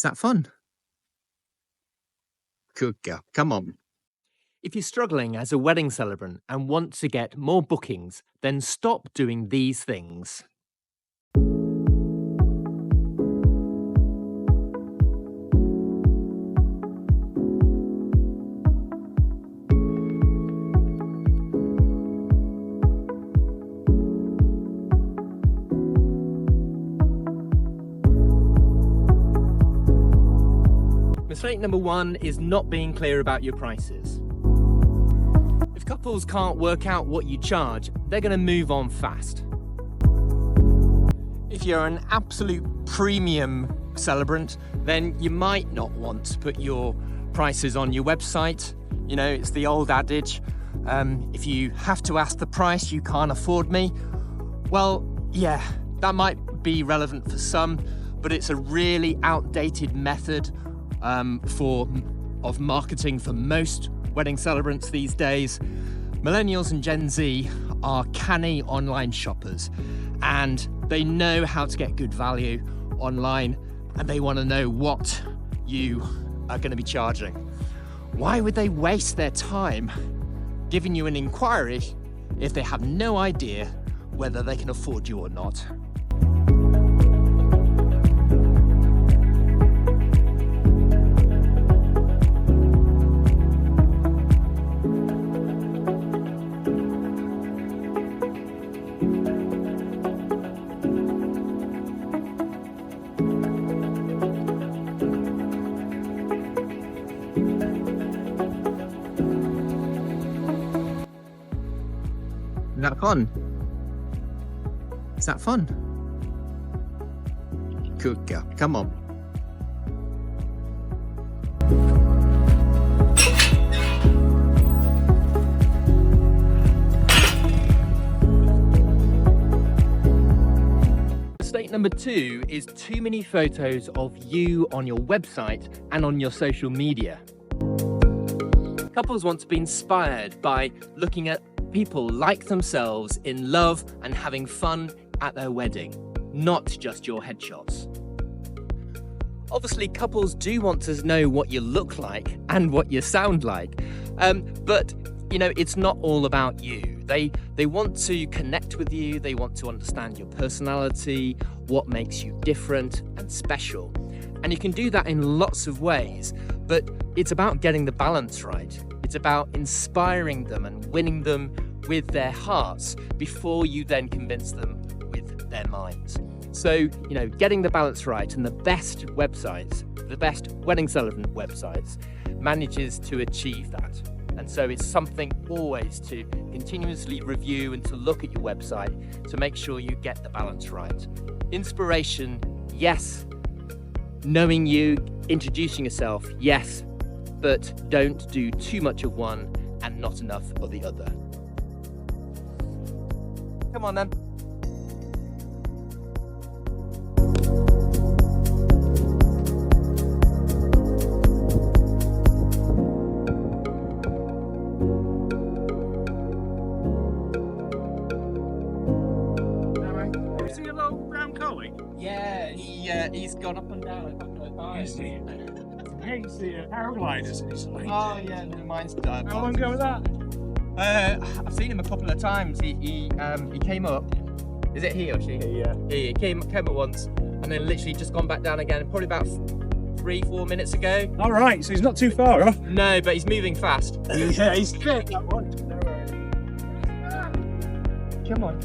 Is that fun? Good girl. Come on. If you're struggling as a wedding celebrant and want to get more bookings, then stop doing these things. Mistake number 1 is not being clear about your prices. If couples can't work out what you charge, they're going to move on fast. If you're an absolute premium celebrant, then you might not want to put your prices on your website. You know, it's the old adage, if you have to ask the price, you can't afford me. Well, yeah, that might be relevant for some, but it's a really outdated method of marketing for most wedding celebrants these days. Millennials and Gen Z are canny online shoppers, and they know how to get good value online, and they want to know what you are going to be charging. Why would they waste their time giving you an inquiry if they have no idea whether they can afford you or not? Is that fun? Is that fun? Good girl. Come on. Mistake number 2 is too many photos of you on your website and on your social media. Couples want to be inspired by looking at people like themselves in love and having fun at their wedding, not just your headshots. Obviously, couples do want to know what you look like and what you sound like, but you know, it's not all about you. They want to connect with you, they want to understand your personality, what makes you different and special. And you can do that in lots of ways, but it's about getting the balance right. It's about inspiring them and winning them with their hearts before you then convince them with their minds. So, you know, getting the balance right, and the best websites, the best wedding celebrant websites, manages to achieve that. And so it's something always to continuously review and to look at your website to make sure you get the balance right. Inspiration, yes. Knowing you, introducing yourself, yes. But don't do too much of one and not enough of the other. Come on then. Is he a little brown collie? Yeah, he's gone up and down a couple of times. Hates the paragliders in his legs. Oh yeah, no, mine's done. How long ago was that? I've seen him a couple of times. He came up. Is it he or she? Yeah. He came up once and then literally just gone back down again. Probably about 3-4 minutes ago. All right, so he's not too far off. No, but he's moving fast. Yeah, he's good. That one. No worries. Come on.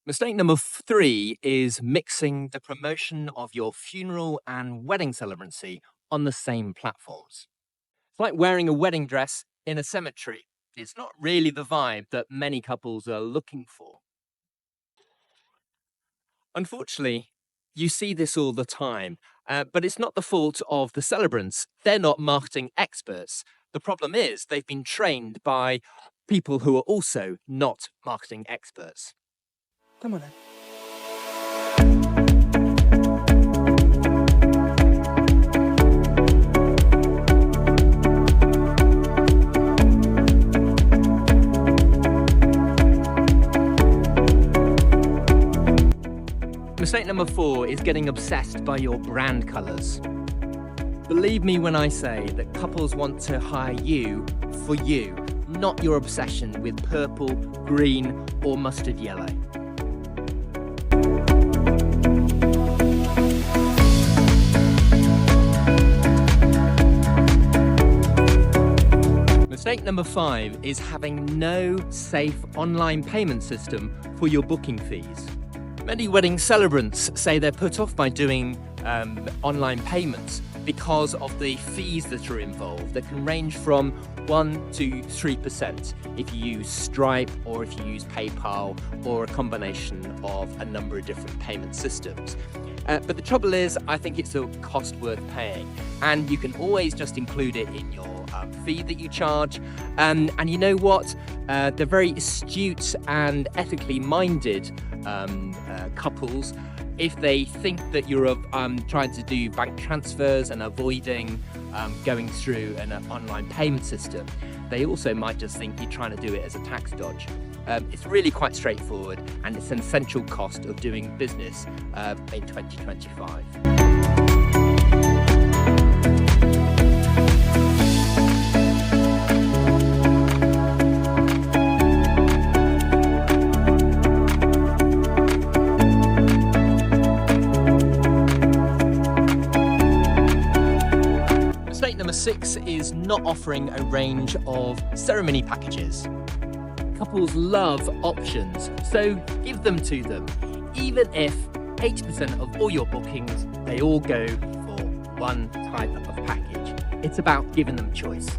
Mistake number 3 is mixing the promotion of your funeral and wedding celebrancy on the same platforms. It's like wearing a wedding dress in a cemetery. It's not really the vibe that many couples are looking for. Unfortunately, You see this all the time, but it's not the fault of the celebrants. They're not marketing experts. The problem is they've been trained by people who are also not marketing experts. Come on then. Mistake number 4 is getting obsessed by your brand colours. Believe me when I say that couples want to hire you for you, not your obsession with purple, green, or mustard yellow. Mistake number 5 is having no safe online payment system for your booking fees. Many wedding celebrants say they're put off by doing online payments because of the fees that are involved that can range from 1 to 3% if you use Stripe or if you use PayPal or a combination of a number of different payment systems. But the trouble is, I think it's a cost worth paying, and you can always just include it in your fee that you charge. And you know what? They're very astute and ethically minded couples. If they think that you're trying to do bank transfers and avoiding going through an online payment system, they also might just think you're trying to do it as a tax dodge. It's really quite straightforward, and it's an essential cost of doing business in 2025. Mistake number 6 is not offering a range of ceremony packages. Couples love options, so give them to them. Even if 80% of all your bookings, they all go for one type of package. It's about giving them choice.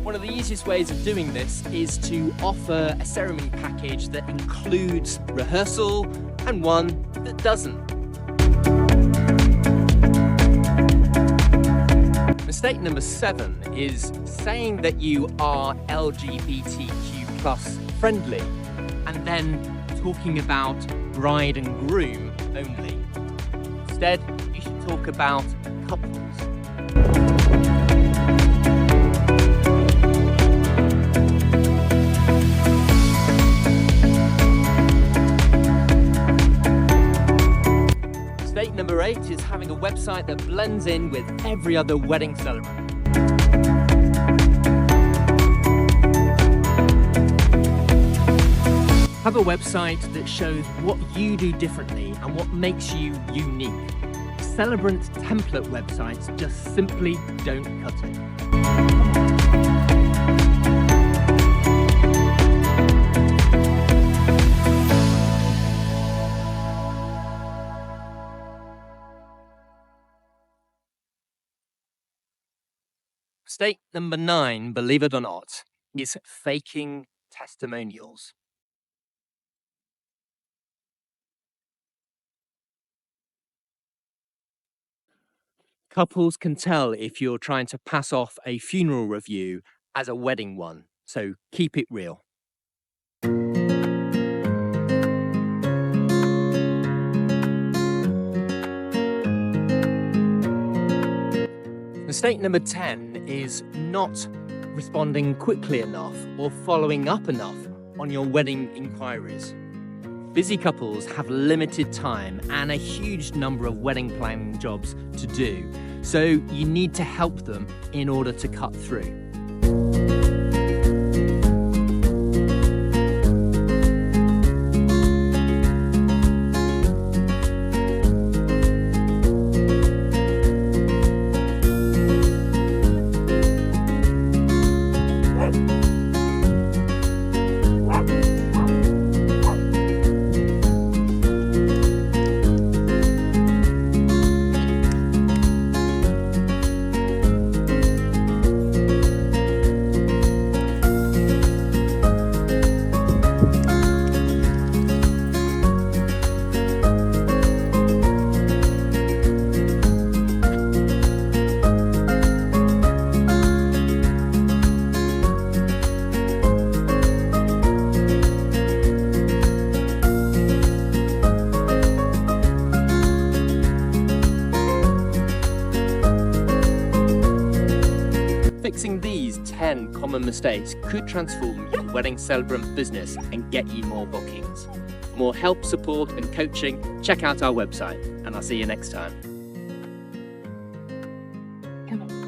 One of the easiest ways of doing this is to offer a ceremony package that includes rehearsal and one that doesn't. Mistake number 7 is saying that you are LGBTQ+ friendly and then talking about bride and groom only. Instead, you should talk about couples. Mistake number 8 is having a website that blends in with every other wedding celebrant. Have a website that shows what you do differently and what makes you unique. Celebrant template websites just simply don't cut it. Mistake number 9, believe it or not, is faking testimonials. Couples can tell if you're trying to pass off a funeral review as a wedding one, so keep it real. Mistake number 10 is not responding quickly enough or following up enough on your wedding inquiries. Busy couples have limited time and a huge number of wedding planning jobs to do, so you need to help them in order to cut through. 10 common mistakes could transform your wedding celebrant business and get you more bookings. For more help, support and coaching, check out our website, and I'll see you next time. Come on.